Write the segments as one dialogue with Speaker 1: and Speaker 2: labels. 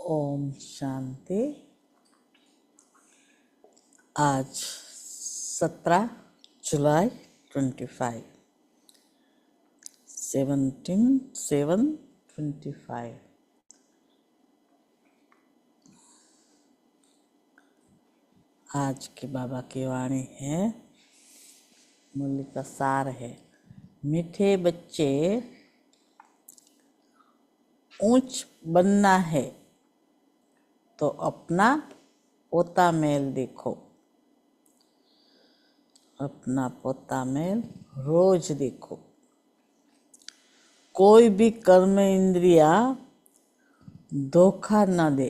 Speaker 1: ओम शांति। आज 17 जुलाई 25 17/7/25। आज की बाबा की वाणी है, मूल्य का सार है। मीठे बच्चे, ऊंच बनना है तो अपना पोता मेल देखो। अपना पोता मेल रोज देखो। कोई भी कर्म इंद्रिया धोखा न दे।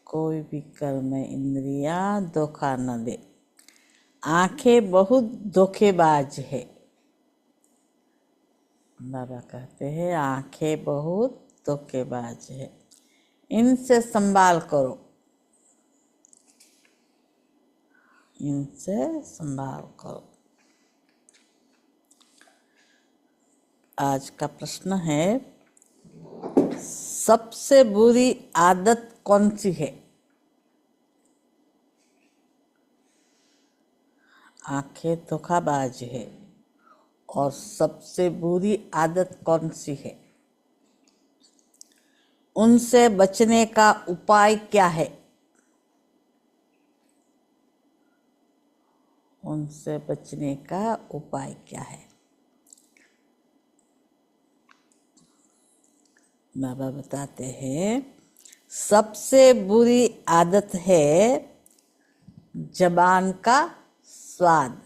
Speaker 1: कोई भी कर्म इंद्रिया धोखा न दे। आंखें बहुत धोखेबाज है। बाबा कहते हैं आंखें बहुत धोखेबाज है, इनसे संभाल करो। इनसे संभाल करो। आज का प्रश्न है, सबसे बुरी आदत कौन सी है? आंखें धोखाबाज है और सबसे बुरी आदत कौन सी है? उनसे बचने का उपाय क्या है? उनसे बचने का उपाय क्या है? बाबा बताते हैं, सबसे बुरी आदत है जबान का स्वाद।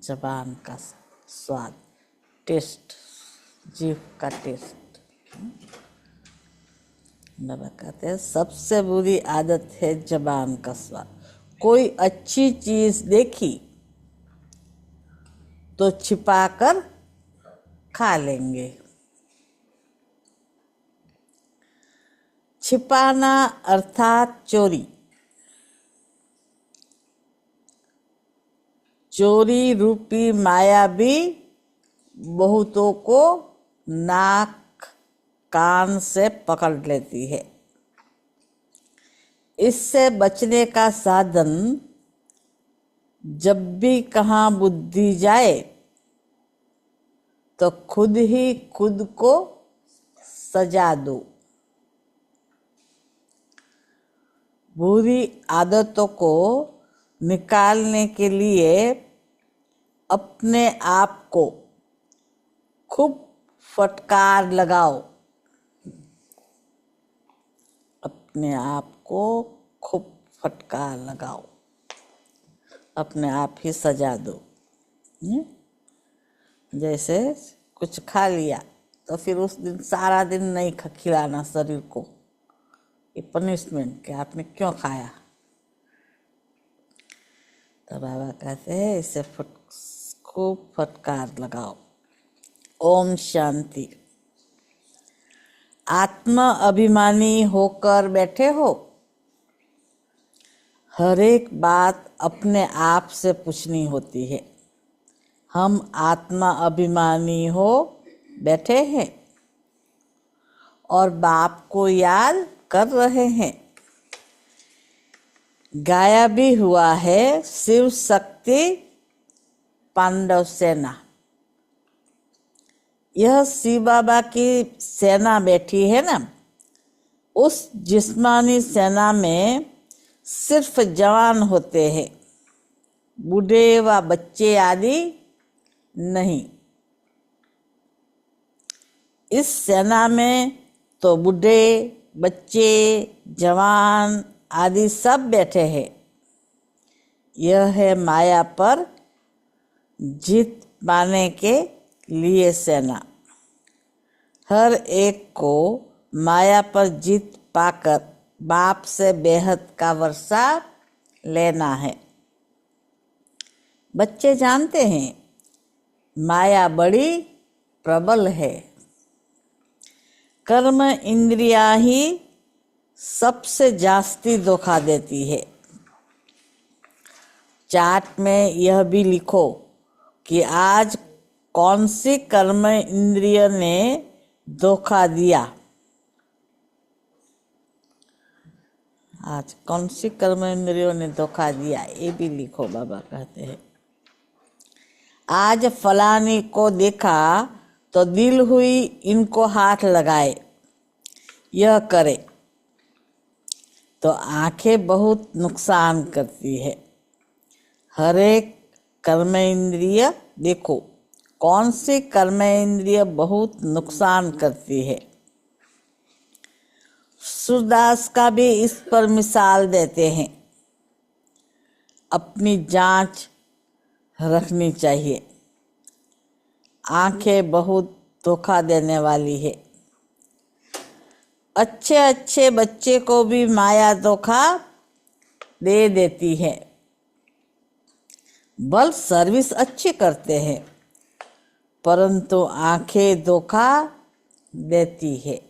Speaker 1: जबान का स्वाद, टेस्ट, जीभ का टेस्ट। बाबा कहते हैं सबसे बुरी आदत है जबान का स्वाद। कोई अच्छी चीज देखी तो छिपाकर खा लेंगे। छिपाना अर्थात चोरी। चोरी रूपी माया भी बहुतों को नाक कान से पकड़ लेती है। इससे बचने का साधन, जब भी कहाँ बुद्धि जाए तो खुद ही खुद को सजा दो। बुरी आदतों को निकालने के लिए अपने आप को खूब फटकार लगाओ। अपने आप को खूब फटकार लगाओ, अपने आप ही सजा दो। जैसे कुछ खा लिया तो फिर उस दिन सारा दिन नहीं खिलाना शरीर को, ये पनिशमेंट कि आपने क्यों खाया। तो बाबा कहते हैं इसे खूब फटकार लगाओ। ओम शांति। आत्म अभिमानी होकर बैठे हो, हर एक बात अपने आप से पूछनी होती है। हम आत्मा अभिमानी हो बैठे हैं और बाप को याद कर रहे हैं। गाया भी हुआ है शिव शक्ति पांडव सेना। यह शिव बाबा की सेना बैठी है ना, उस जिस्मानी सेना में सिर्फ जवान होते हैं, बूढ़े व बच्चे आदि नहीं। इस सेना में तो बूढ़े, बच्चे, जवान आदि सब बैठे हैं। यह है माया पर जीत पाने के लिए सेना। हर एक को माया पर जीत पाकर बाप से बेहद का वर्षा लेना है। बच्चे जानते हैं माया बड़ी प्रबल है। कर्म इंद्रिया ही सबसे जास्ती धोखा देती है। चार्ट में यह भी लिखो कि आज कौन सी कर्म इंद्रिय ने धोखा दिया। आज कौन सी कर्म इंद्रियों ने धोखा दिया, ये भी लिखो। बाबा कहते हैं आज फलानी को देखा तो दिल हुई इनको हाथ लगाए, यह करे तो आंखें बहुत नुकसान करती है। हर एक कर्म इंद्रिय देखो कौन सी कर्म इंद्रिय बहुत नुकसान करती है। सूरदास का भी इस पर मिसाल देते हैं। अपनी जांच रखनी चाहिए। आंखें बहुत धोखा देने वाली है। अच्छे अच्छे बच्चे को भी माया धोखा दे देती है। बल्ब सर्विस अच्छी करते हैं परंतु आंखें धोखा देती है।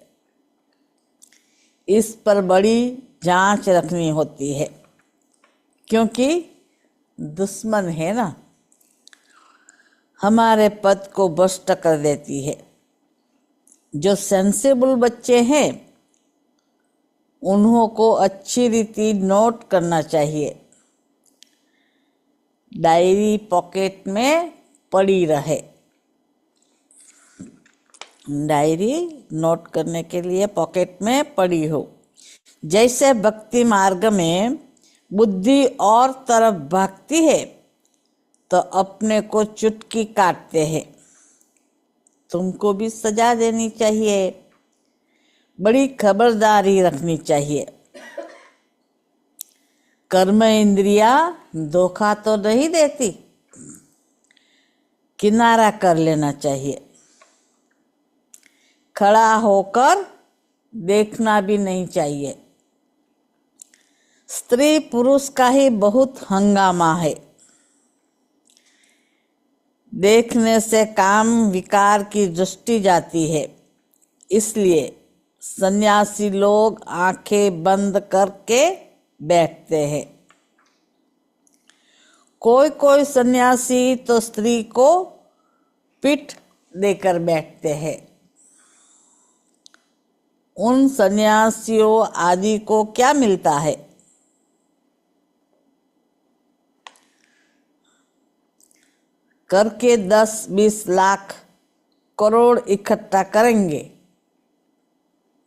Speaker 1: इस पर बड़ी जांच रखनी होती है क्योंकि दुश्मन है ना, हमारे पद को भ्रष्ट कर देती है। जो सेंसिबल बच्चे हैं उन्हों को अच्छी रीति नोट करना चाहिए। डायरी पॉकेट में पड़ी रहे। डायरी नोट करने के लिए पॉकेट में पड़ी हो। जैसे भक्ति मार्ग में बुद्धि और तरफ भागती है तो अपने को चुटकी काटते हैं। तुमको भी सजा देनी चाहिए। बड़ी खबरदारी रखनी चाहिए। कर्म इंद्रिया धोखा तो नहीं देती, किनारा कर लेना चाहिए। खड़ा होकर देखना भी नहीं चाहिए। स्त्री पुरुष का ही बहुत हंगामा है। देखने से काम विकार की दृष्टि जाती है। इसलिए सन्यासी लोग आंखें बंद करके बैठते हैं। कोई कोई सन्यासी तो स्त्री को पीठ देकर बैठते हैं। उन सन्यासियों आदि को क्या मिलता है? करके 10-20 लाख करोड़ इकट्ठा करेंगे।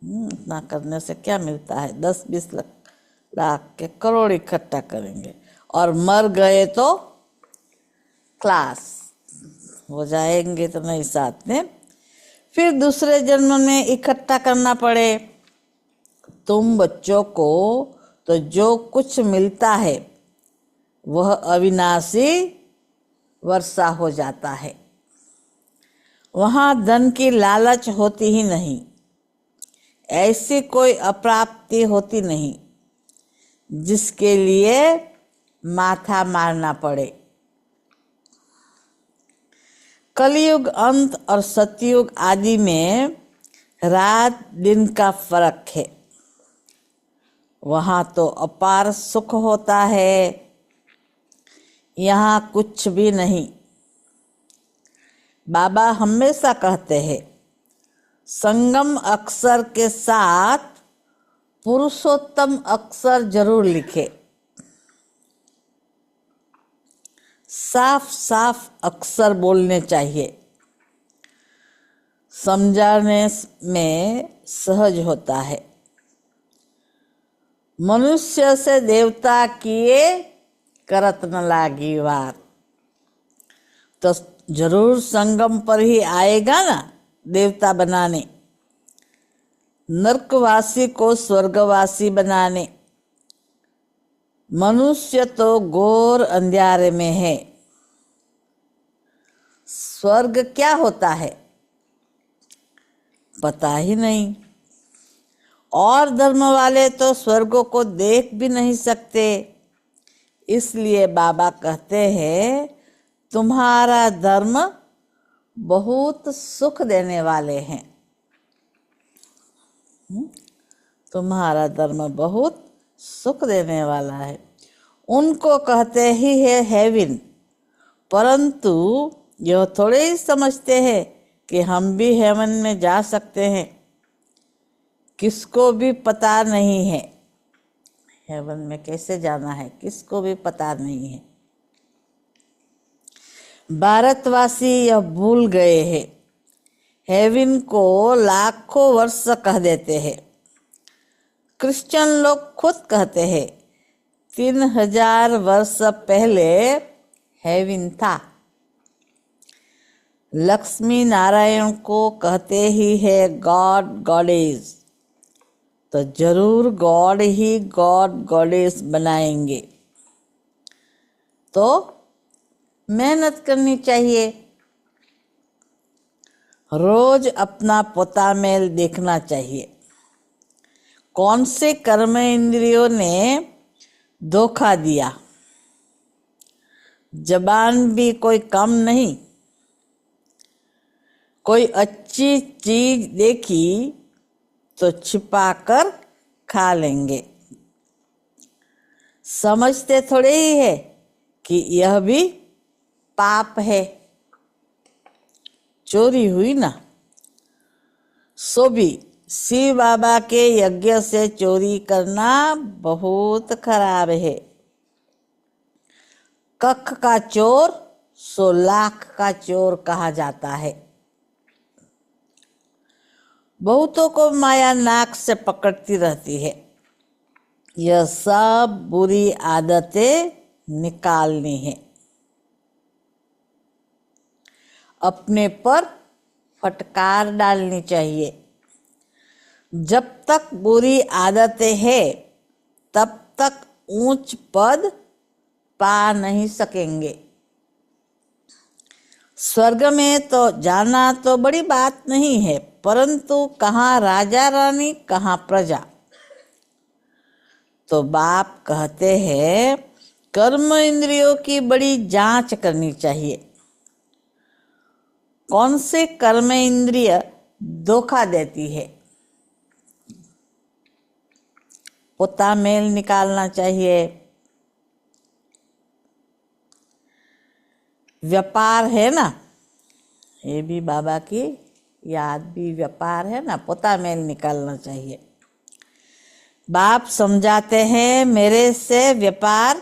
Speaker 1: इतना करने से क्या मिलता है? 10-20 लाख के करोड़ इकट्ठा करेंगे और मर गए तो क्लास हो जाएंगे तो नहीं साथ में। फिर दूसरे जन्म में इकट्ठा करना पड़े। तुम बच्चों को तो जो कुछ मिलता है वह अविनाशी वर्षा हो जाता है। वहाँ धन की लालच होती ही नहीं। ऐसी कोई अप्राप्ति होती नहीं जिसके लिए माथा मारना पड़े। कलयुग अंत और सतयुग आदि में रात दिन का फर्क है। वहाँ तो अपार सुख होता है, यहाँ कुछ भी नहीं। बाबा हमेशा कहते हैं संगम अक्षर के साथ पुरुषोत्तम अक्षर जरूर लिखे। साफ साफ अक्षर बोलने चाहिए। समझाने में सहज होता है। मनुष्य से देवता किए करत न लागी वार। तो जरूर संगम पर ही आएगा ना देवता बनाने, नरकवासी को स्वर्गवासी बनाने। मनुष्य तो घोर अंधियारे में है। स्वर्ग क्या होता है पता ही नहीं। और धर्म वाले तो स्वर्ग को देख भी नहीं सकते। इसलिए बाबा कहते हैं तुम्हारा धर्म बहुत सुख देने वाले हैं। तुम्हारा धर्म बहुत सुख देने वाला है। उनको कहते ही है हेवन, परंतु यह थोड़े ही समझते हैं कि हम भी हेवन में जा सकते हैं, किसको भी पता नहीं है। हेवन में कैसे जाना है किसको भी पता नहीं है। भारतवासी यह भूल गए हैं। हेवन को लाखों वर्ष कह देते हैं। क्रिश्चियन लोग खुद कहते हैं 3000 वर्ष पहले हेवन था। लक्ष्मी नारायण को कहते ही है गॉड गॉडेस, तो जरूर गॉड ही गॉड गॉडेस बनाएंगे। तो मेहनत करनी चाहिए, रोज अपना पोतामेल देखना चाहिए। कौन से कर्म इंद्रियों ने धोखा दिया? जबान भी कोई कम नहीं। कोई अच्छी चीज देखी तो छिपा कर खा लेंगे। समझते थोड़े ही है कि यह भी पाप है। चोरी हुई ना, सो भी शिव बाबा के यज्ञ से चोरी करना बहुत खराब है। कख का चोर 100 लाख का चोर कहा जाता है। बहुतों को माया नाक से पकड़ती रहती है। यह सब बुरी आदतें निकालनी है। अपने पर फटकार डालनी चाहिए। जब तक बुरी आदतें हैं तब तक ऊंच पद पा नहीं सकेंगे। स्वर्ग में तो जाना तो बड़ी बात नहीं है, परंतु कहाँ राजा रानी कहाँ प्रजा। तो बाप कहते हैं कर्म इंद्रियों की बड़ी जांच करनी चाहिए। कौन से कर्म इंद्रिय धोखा देती है? पोतामेल निकालना चाहिए। व्यापार है ना, ये भी बाबा की याद भी व्यापार है ना, पोतामेल निकालना चाहिए। बाप समझाते हैं मेरे से व्यापार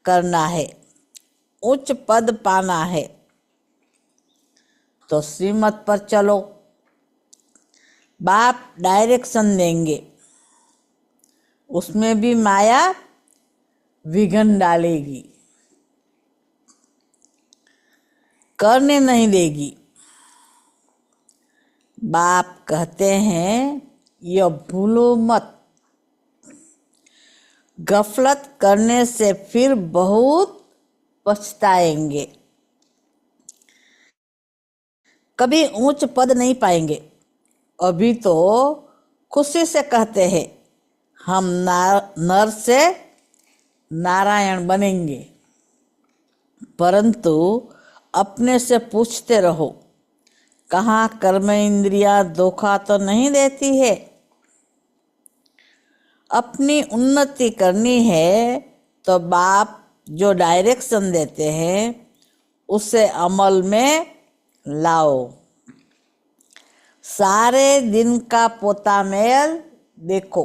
Speaker 1: करना है, उच्च पद पाना है, तो श्रीमत पर चलो। बाप डायरेक्शन देंगे, उसमें भी माया विघन डालेगी, करने नहीं देगी। बाप कहते हैं यह भूलो मत, गफलत करने से फिर बहुत पछताएंगे। कभी ऊंच पद नहीं पाएंगे। अभी तो खुशी से कहते हैं हम नर से नारायण बनेंगे, परंतु अपने से पूछते रहो कहाँ कर्म इंद्रियां धोखा तो नहीं देती है। अपनी उन्नति करनी है तो बाप जो डायरेक्शन देते हैं उसे अमल में लाओ। सारे दिन का पोतामेल देखो,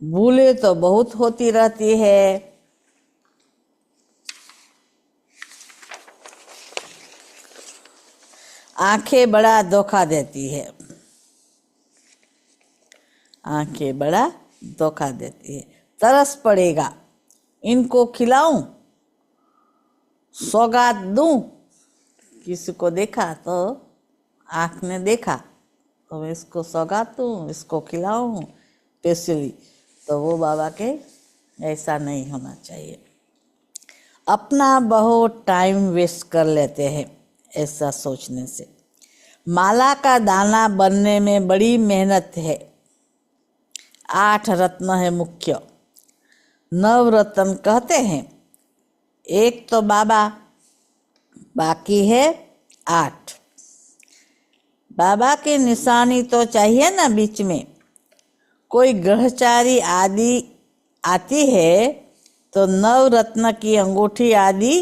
Speaker 1: भूले तो बहुत होती रहती है। आंखें बड़ा धोखा देती है, आंखें बड़ा धोखा देती है। तरस पड़ेगा, इनको खिलाऊं, सौगात दूं। किसी को देखा तो आँख ने देखा तो मैं इसको सौगात दूं, इसको खिलाऊं स्पेशली, तो वो बाबा के ऐसा नहीं होना चाहिए। अपना बहुत टाइम वेस्ट कर लेते हैं ऐसा सोचने से। माला का दाना बनने में बड़ी मेहनत है। 8 रत्न है मुख्य, 9 रत्न कहते हैं। एक तो बाबा, बाकी है 8। बाबा की निशानी तो चाहिए ना बीच में। कोई ग्रहचारी आदि आती है तो 9 रत्न की अंगूठी आदि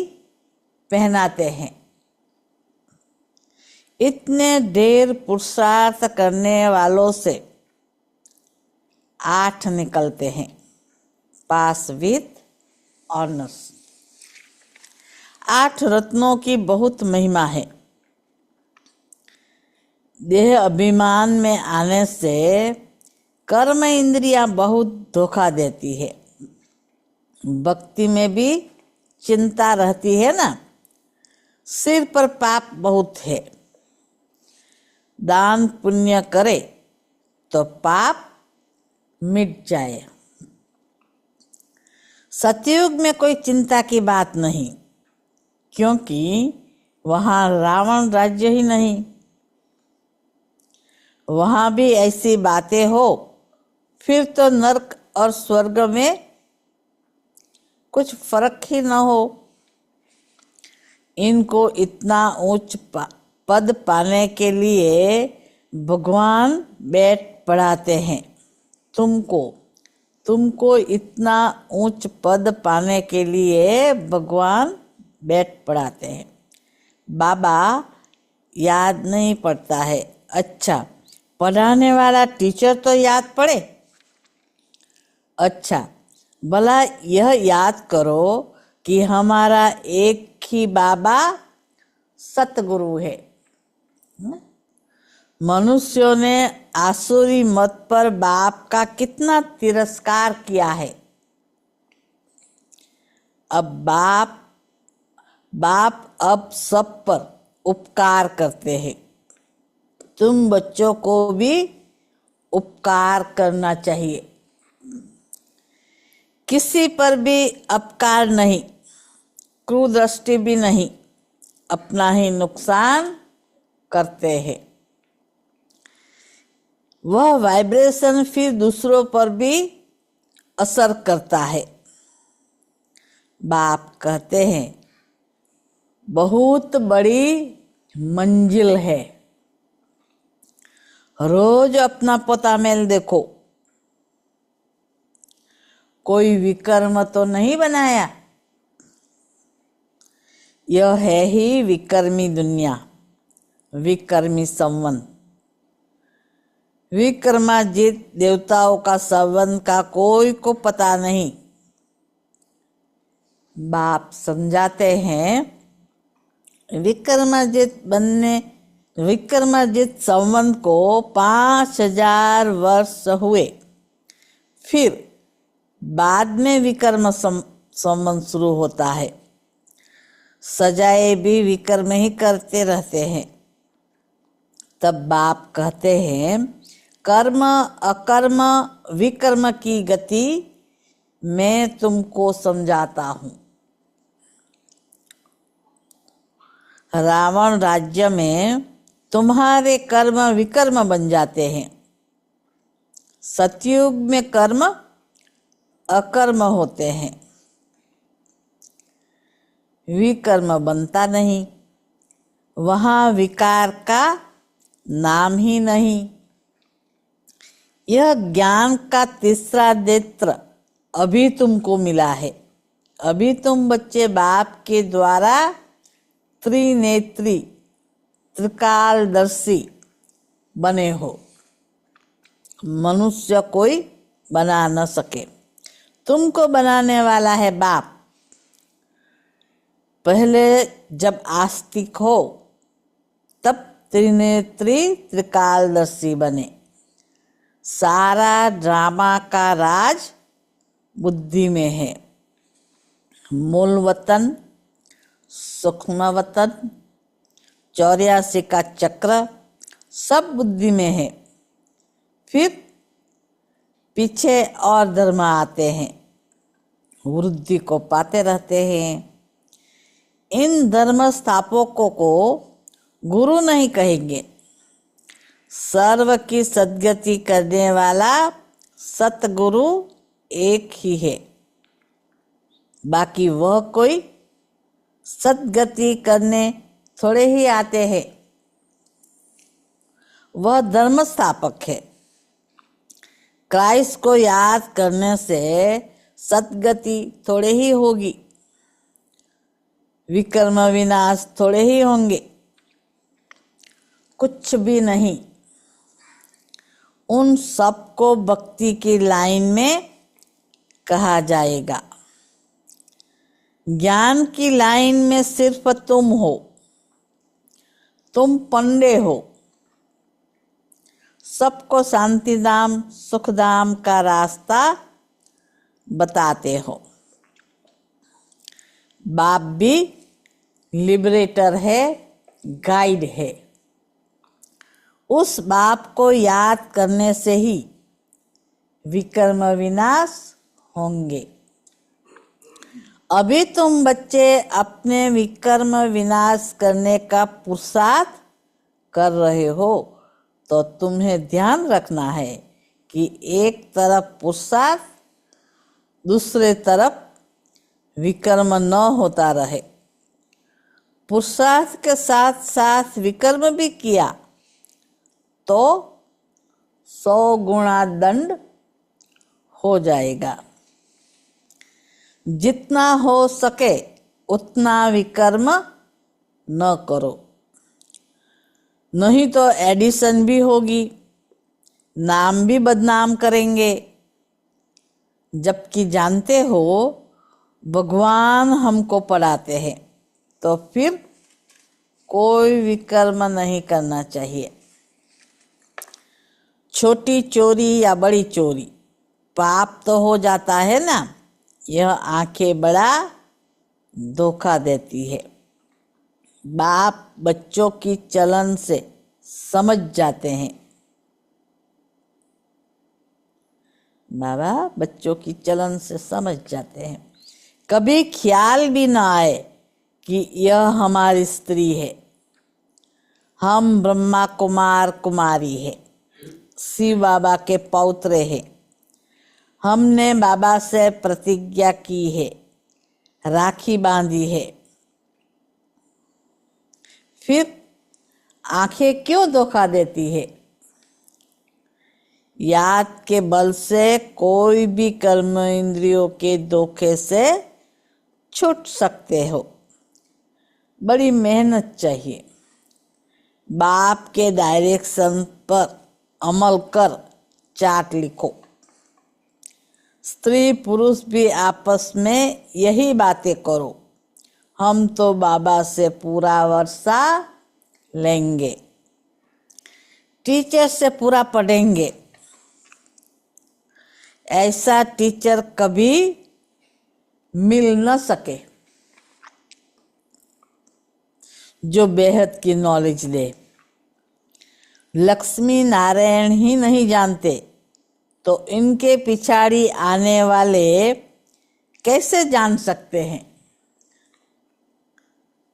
Speaker 1: पहनाते हैं। इतने ढेर पुरुषार्थ करने वालों से 8 निकलते हैं, पास विथ ऑनर्स। 8 रत्नों की बहुत महिमा है। देह अभिमान में आने से कर्म इंद्रियां बहुत धोखा देती है। भक्ति में भी चिंता रहती है ना, सिर पर पाप बहुत है। दान पुण्य करे तो पाप मिट जाए। सतयुग में कोई चिंता की बात नहीं, क्योंकि वहां रावण राज्य ही नहीं। वहां भी ऐसी बातें हो, फिर तो नरक और स्वर्ग में कुछ फर्क ही न हो। इनको इतना उच्च पद पाने के लिए भगवान बैठ पढ़ाते हैं। तुमको इतना उच्च पद पाने के लिए भगवान बैठ पढ़ाते हैं। बाबा याद नहीं पड़ता है। अच्छा, पढ़ाने वाला टीचर तो याद पड़े। अच्छा, भला यह याद करो कि हमारा एक ही बाबा सतगुरु है। मनुष्यों ने आसुरी मत पर बाप का कितना तिरस्कार किया है। अब बाप अब सब पर उपकार करते हैं। तुम बच्चों को भी उपकार करना चाहिए। किसी पर भी अपकार नहीं, क्रूरदृष्टि भी नहीं, अपना ही नुकसान करते हैं। वह वाइब्रेशन फिर दूसरों पर भी असर करता है। बाप कहते हैं बहुत बड़ी मंजिल है। रोज अपना पोता मेल देखो, कोई विकर्म तो नहीं बनाया। यह है ही विकर्मी दुनिया, विकर्मी संबंध। विक्रमाजित देवताओं का संबंध का कोई को पता नहीं। बाप समझाते हैं विक्रमाजित संबंध को 5000 वर्ष हुए, फिर बाद में विकर्म संबंध शुरू होता है। सजाए भी विकर्म ही करते रहते हैं। तब बाप कहते हैं कर्म अकर्म विकर्म की गति मैं तुमको समझाता हूं। रावण राज्य में तुम्हारे कर्म विकर्म बन जाते हैं। सतयुग में कर्म अकर्म होते हैं, विकर्म बनता नहीं। वहां विकार का नाम ही नहीं। यह ज्ञान का तीसरा नेत्र अभी तुमको मिला है। अभी तुम बच्चे बाप के द्वारा त्रिनेत्री त्रिकालदर्शी बने हो। मनुष्य कोई बना न सके, तुमको बनाने वाला है बाप। पहले जब आस्तिक हो तब त्रिनेत्री त्रिकालदर्शी बने। सारा ड्रामा का राज बुद्धि में है। मूल वतन, सूक्ष्म वतन, 84 का चक्र सब बुद्धि में है। फिर पीछे और धर्म आते हैं, वृद्धि को पाते रहते हैं। इन धर्म स्थापकों को गुरु नहीं कहेंगे। सर्व की सद्गति करने वाला सतगुरु एक ही है। बाकी वह कोई सद्गति करने थोड़े ही आते हैं। वह धर्म स्थापक है। क्राइस्ट को याद करने से सद्गति थोड़े ही होगी, विकर्म विनाश थोड़े ही होंगे। कुछ भी नहीं। उन सबको भक्ति की लाइन में कहा जाएगा। ज्ञान की लाइन में सिर्फ तुम हो, तुम पंडे हो, सबको शांतिधाम सुखधाम का रास्ता बताते हो। बाप भी लिबरेटर है, गाइड है। उस बाप को याद करने से ही विकर्म विनाश होंगे। अभी तुम बच्चे अपने विकर्म विनाश करने का पुरुषार्थ कर रहे हो, तो तुम्हें ध्यान रखना है कि एक तरफ पुरुषार्थ, दूसरे तरफ विकर्म न होता रहे। पुरुषार्थ के साथ साथ विकर्म भी किया तो 100 गुणा दंड हो जाएगा। जितना हो सके उतना विकर्म न करो, नहीं तो एडिशन भी होगी, नाम भी बदनाम करेंगे। जबकि जानते हो भगवान हमको पढ़ाते हैं, तो फिर कोई विकर्म नहीं करना चाहिए। छोटी चोरी या बड़ी चोरी पाप तो हो जाता है ना। यह आंखें बड़ा धोखा देती है। बाप बच्चों की चलन से समझ जाते हैं। बाबा बच्चों की चलन से समझ जाते हैं। कभी ख्याल भी ना आए कि यह हमारी स्त्री है, हम ब्रह्मा कुमार कुमारी है, शिव बाबा के पौत्र हैं। हमने बाबा से प्रतिज्ञा की है, राखी बांधी है। फिर आंखें क्यों धोखा देती है? याद के बल से कोई भी कर्म इंद्रियों के धोखे से छूट सकते हो। बड़ी मेहनत चाहिए। बाप के डायरेक्शन पर अमल कर चार्ट लिखो। स्त्री पुरुष भी आपस में यही बातें करो। हम तो बाबा से पूरा वर्षा लेंगे, टीचर से पूरा पढ़ेंगे। ऐसा टीचर कभी मिल न सके जो बेहद की नॉलेज दे। लक्ष्मी नारायण ही नहीं जानते तो इनके पिछाड़ी आने वाले कैसे जान सकते हैं?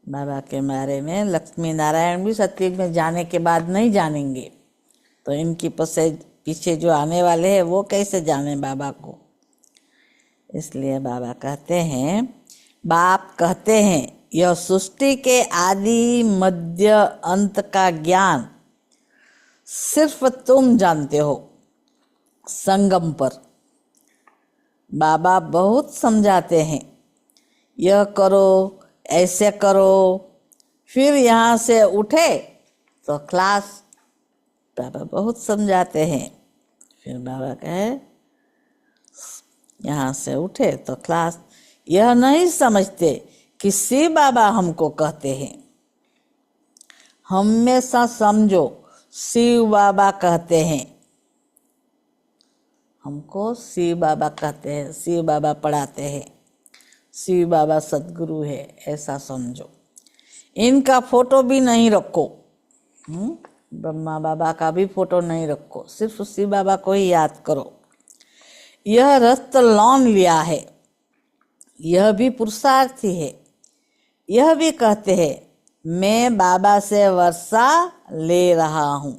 Speaker 1: बाबा के बारे में लक्ष्मी नारायण भी सतयुग में जाने के बाद नहीं जानेंगे, तो इनकी पीछे जो आने वाले हैं वो कैसे जाने बाबा को? इसलिए बाबा कहते हैं, बाप कहते हैं यह सृष्टि के आदि मध्य अंत का ज्ञान सिर्फ तुम जानते हो। संगम पर बाबा बहुत समझाते हैं, यह करो ऐसे करो। फिर यहाँ से उठे तो क्लास, बाबा बहुत समझाते हैं। फिर बाबा कहे यहाँ से उठे तो क्लास। यह नहीं समझते कि शिव बाबा हमको कहते हैं। हमेशा समझो शिव बाबा कहते हैं, हमको शिव बाबा कहते हैं, शिव बाबा पढ़ाते हैं, शिव बाबा सद्गुरु है, ऐसा समझो। इनका फोटो भी नहीं रखो, ब्रह्मा बाबा का भी फोटो नहीं रखो, सिर्फ शिव बाबा को ही याद करो। यह रस्त लॉन लिया है, यह भी पुरुषार्थी है। यह भी कहते हैं मैं बाबा से वर्षा ले रहा हूं।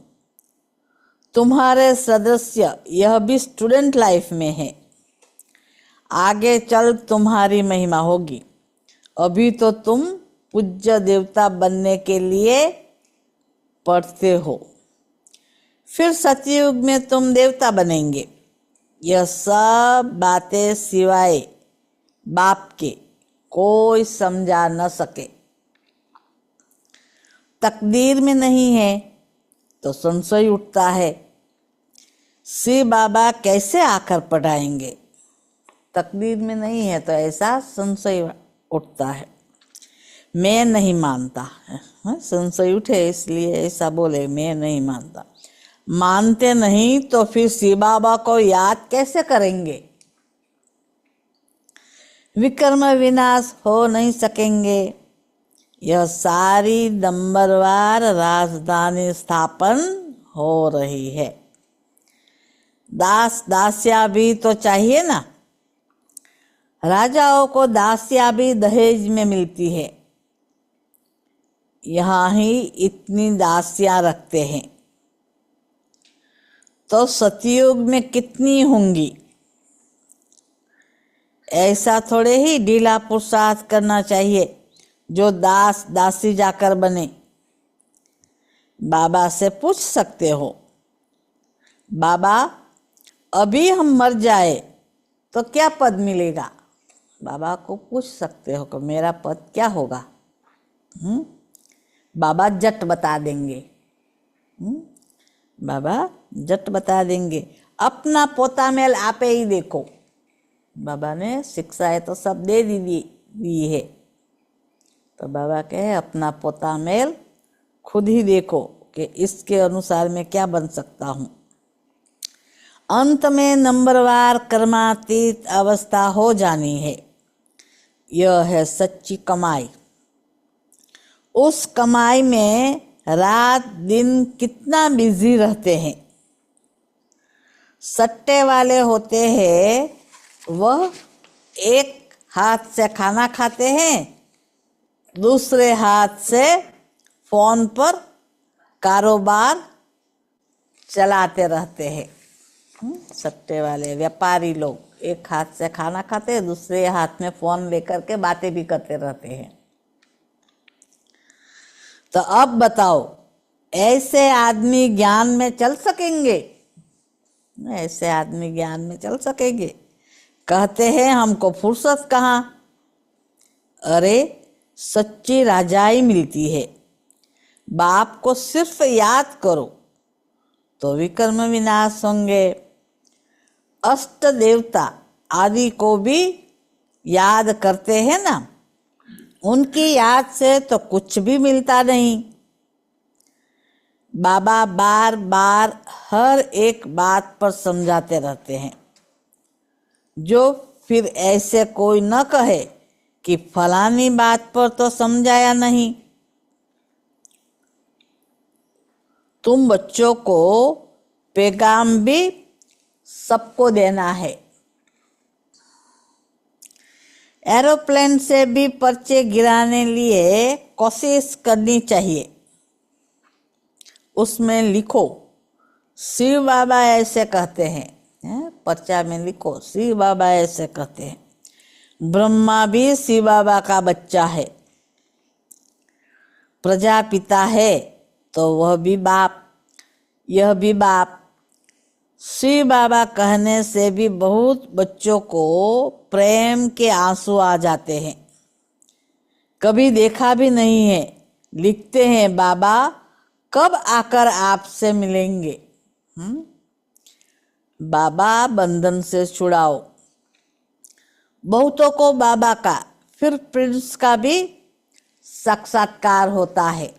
Speaker 1: तुम्हारे सदस्य यह भी स्टूडेंट लाइफ में है। आगे चल तुम्हारी महिमा होगी। अभी तो तुम पूज्य देवता बनने के लिए पढ़ते हो, फिर सतयुग में तुम देवता बनेंगे। यह सब बातें सिवाय बाप के कोई समझा न सके। तकदीर में नहीं है तो संशय उठता है, शिव बाबा कैसे आकर पढ़ाएंगे, तकदीर में नहीं है तो ऐसा संशय उठता है। मैं नहीं मानता, संशय उठे इसलिए ऐसा बोले, मैं नहीं मानता। मानते नहीं तो फिर शिव बाबा को याद कैसे करेंगे? विकर्म विनाश हो नहीं सकेंगे। यह सारी नंबरवार राजधानी स्थापन हो रही है। दास दासिया भी तो चाहिए ना। राजाओं को दासिया भी दहेज में मिलती है। यहाँ ही इतनी दासियां रखते हैं तो सतयुग में कितनी होंगी? ऐसा थोड़े ही ढीला पुरुषार्थ करना चाहिए जो दास दासी जाकर बने। बाबा से पूछ सकते हो, बाबा अभी हम मर जाए तो क्या पद मिलेगा? बाबा को पूछ सकते हो कि मेरा पद क्या होगा? बाबा जट बता देंगे। बाबा जट बता देंगे। अपना पोता मेल आपे ही देखो। बाबा ने शिक्षाएं तो सब दे दी है, तो बाबा कहे अपना पोता मेल खुद ही देखो कि इसके अनुसार मैं क्या बन सकता हूँ। अंत में नंबरवार कर्मातीत अवस्था हो जानी है। यह है सच्ची कमाई। उस कमाई में रात दिन कितना बिजी रहते हैं। सट्टे वाले होते हैं, वह एक हाथ से खाना खाते हैं, दूसरे हाथ से फोन पर कारोबार चलाते रहते हैं। सट्टे वाले व्यापारी लोग एक हाथ से खाना खाते हैं, दूसरे हाथ में फोन लेकर के बातें भी करते रहते हैं। तो अब बताओ, ऐसे आदमी ज्ञान में चल सकेंगे? ऐसे आदमी ज्ञान में चल सकेंगे? कहते हैं हमको फुर्सत कहाँ। अरे सच्ची राजाई मिलती है। बाप को सिर्फ याद करो तो विकर्म विनाश होंगे। अष्ट देवता आदि को भी याद करते हैं ना, उनकी याद से तो कुछ भी मिलता नहीं। बाबा बार बार हर एक बात पर समझाते रहते हैं, जो फिर ऐसे कोई न कहे कि फलानी बात पर तो समझाया नहीं। तुम बच्चों को पैगाम भी सबको देना है। एरोप्लेन से भी पर्चे गिराने लिए कोशिश करनी चाहिए। उसमें लिखो शिव बाबा ऐसे कहते हैं, पर्चा में लिखो शिव बाबा ऐसे कहते हैं। ब्रह्मा भी शिव बाबा का बच्चा है। प्रजापिता है तो वह भी बाप, यह भी बाप। शिव बाबा कहने से भी बहुत बच्चों को प्रेम के आंसू आ जाते हैं। कभी देखा भी नहीं है, लिखते हैं बाबा कब आकर आपसे मिलेंगे। बाबा बंधन से छुड़ाओ। बहुतों को बाबा का फिर प्रिंस का भी साक्षात्कार होता है।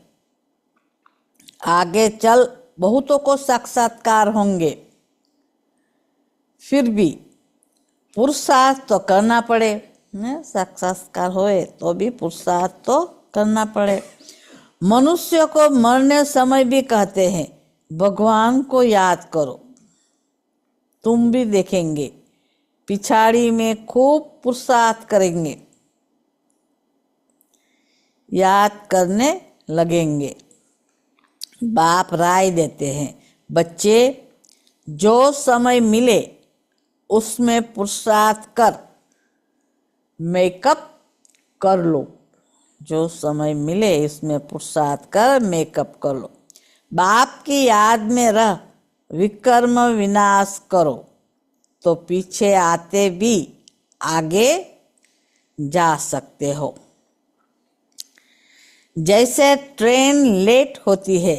Speaker 1: आगे चल बहुतों को साक्षात्कार होंगे। फिर भी पुरुषार्थ तो करना पड़े। साक्षात्कार होए तो भी पुरुषार्थ तो करना पड़े। मनुष्य को मरने समय भी कहते हैं भगवान को याद करो। तुम भी देखेंगे पिछाड़ी में खूब पुरुषार्थ करेंगे, याद करने लगेंगे। बाप राय देते हैं, बच्चे जो समय मिले उसमें पुरुषार्थ कर मेकअप कर लो। जो समय मिले इसमें पुरुषार्थ कर मेकअप कर लो। बाप की याद में रह विकर्म विनाश करो तो पीछे आते भी आगे जा सकते हो। जैसे ट्रेन लेट होती है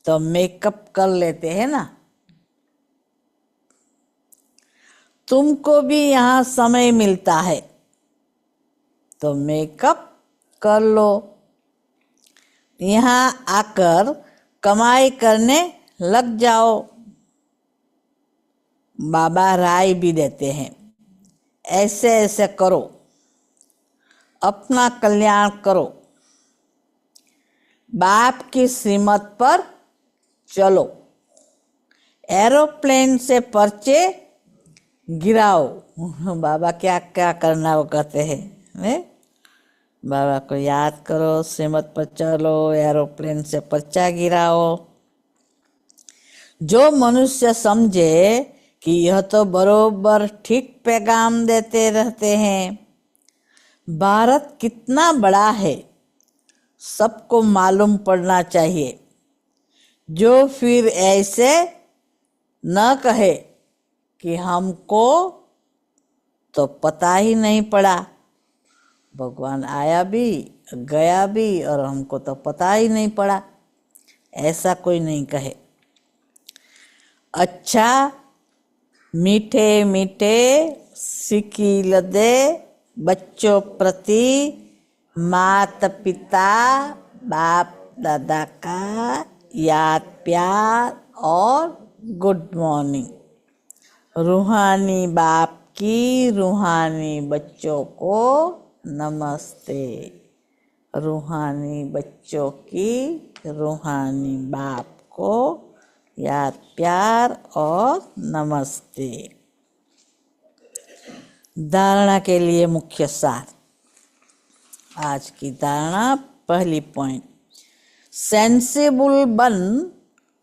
Speaker 1: तो मेकअप कर लेते हैं ना। तुमको भी यहाँ समय मिलता है तो मेकअप कर लो, यहाँ आकर कमाई करने लग जाओ। बाबा राय भी देते हैं, ऐसे ऐसे करो, अपना कल्याण करो, बाप की श्रीमत पर चलो, एरोप्लेन से पर्चे गिराओ। बाबा क्या क्या करना वो कहते हैं, नहीं? बाबा को याद करो, श्रीमत पर चलो, एरोप्लेन से पर्चा गिराओ। जो मनुष्य समझे कि यह तो बरोबर ठीक पैगाम देते रहते हैं, भारत कितना बड़ा है सबको मालूम पड़ना चाहिए। जो फिर ऐसे न कहे कि हमको तो पता ही नहीं पड़ा, भगवान आया भी गया भी और हमको तो पता ही नहीं पड़ा, ऐसा कोई नहीं कहे। अच्छा मीठे मीठे सिकील दे बच्चों प्रति माता पिता बाप दादा का याद प्यार और गुड मॉर्निंग। रूहानी बाप की रूहानी बच्चों को नमस्ते। रूहानी बच्चों की रूहानी बाप को याद प्यार और नमस्ते। धारणा के लिए मुख्य सार। आज की धारणा, पहली पॉइंट, सेंसिबल बन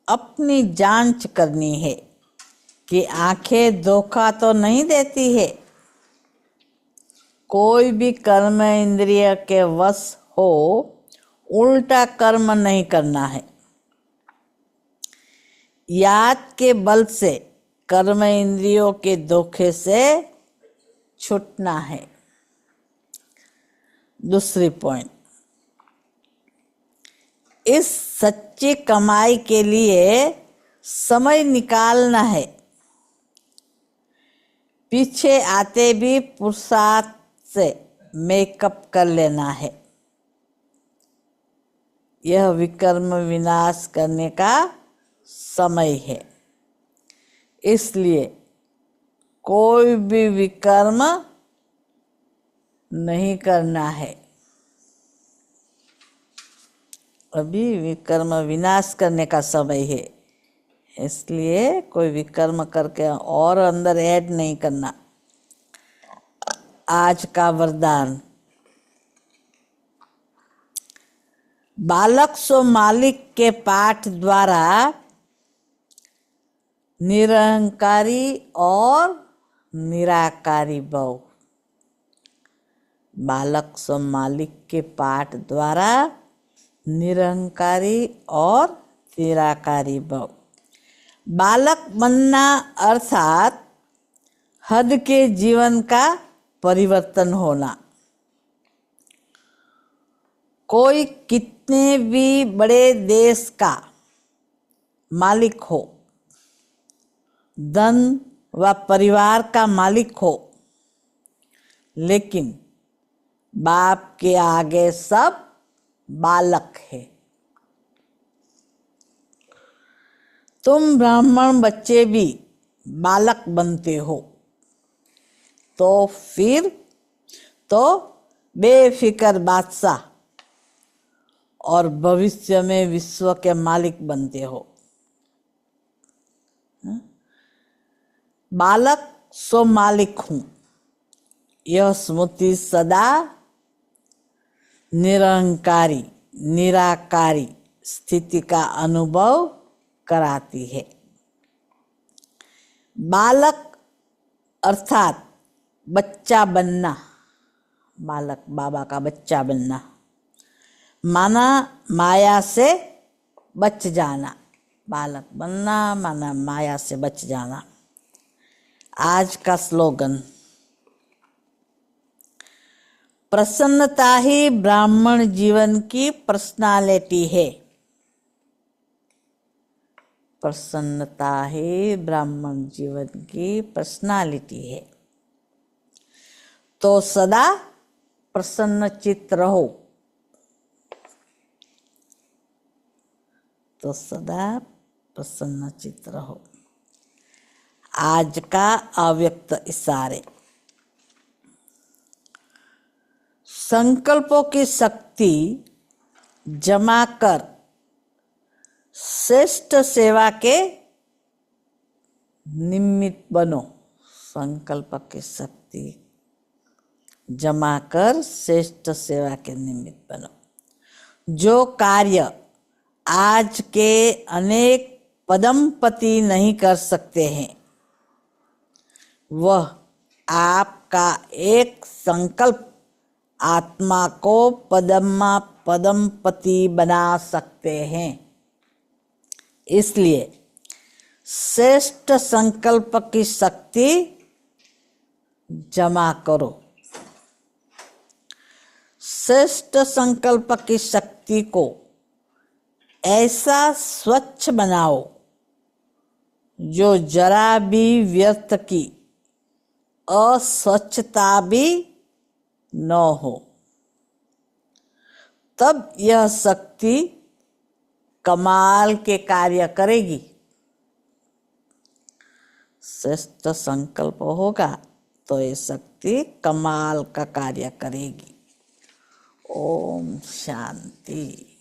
Speaker 1: अपनी जांच करनी है कि आंखें धोखा तो नहीं देती है। कोई भी कर्म इंद्रिय के वश हो, उल्टा कर्म नहीं करना है। याद के बल से कर्म इंद्रियों के धोखे से छूटना है। दूसरी पॉइंट, इस सच्ची कमाई के लिए समय निकालना है। पीछे आते भी पुरुषार्थ से मेकअप कर लेना है। यह विकर्म विनाश करने का समय है, इसलिए कोई भी विकर्म नहीं करना है। अभी विकर्म विनाश करने का समय है, इसलिए कोई विकर्म करके और अंदर ऐड नहीं करना। आज का वरदान, बालक सो मालिक के पाठ द्वारा निरहंकारी और निराकारी भव। बालक सो मालिक के पाठ द्वारा निरहंकारी और निराकारी भव। बालक बनना अर्थात हद के जीवन का परिवर्तन होना। कोई कितने भी बड़े देश का मालिक हो, धन व परिवार का मालिक हो, लेकिन बाप के आगे सब बालक है। तुम ब्राह्मण बच्चे भी बालक बनते हो, तो फिर तो बेफिक्र बादशाह और भविष्य में विश्व के मालिक बनते हो। बालक सो मालिक हूं, यह स्मृति सदा निरहंकारी निराकारी स्थिति का अनुभव कराती है। बालक अर्थात बच्चा बनना, बालक बाबा का बच्चा बनना, माना माया से बच जाना। बालक बनना माना माया से बच जाना। आज का स्लोगन, प्रसन्नता ही ब्राह्मण जीवन की पर्सनालिटी है। प्रसन्नता ही ब्राह्मण जीवन की पर्सनालिटी है। तो सदा प्रसन्न चित्त रहो। तो सदा प्रसन्न चित्त रहो। आज का अव्यक्त इशारे। संकल्पों की शक्ति जमा कर श्रेष्ठ सेवा के निमित्त बनो। संकल्प की शक्ति जमा कर श्रेष्ठ सेवा के निमित्त बनो। जो कार्य आज के अनेक पदमपति नहीं कर सकते हैं, वह आपका एक संकल्प आत्मा को पदमपति बना सकते हैं। इसलिए श्रेष्ठ संकल्प की शक्ति जमा करो। श्रेष्ठ संकल्प की शक्ति को ऐसा स्वच्छ बनाओ जो जरा भी व्यर्थ की अस्वच्छता भी न हो। तब यह शक्ति कमाल के कार्य करेगी। श्रेष्ठ संकल्प होगा तो ये शक्ति कमाल का कार्य करेगी। ओम शांति।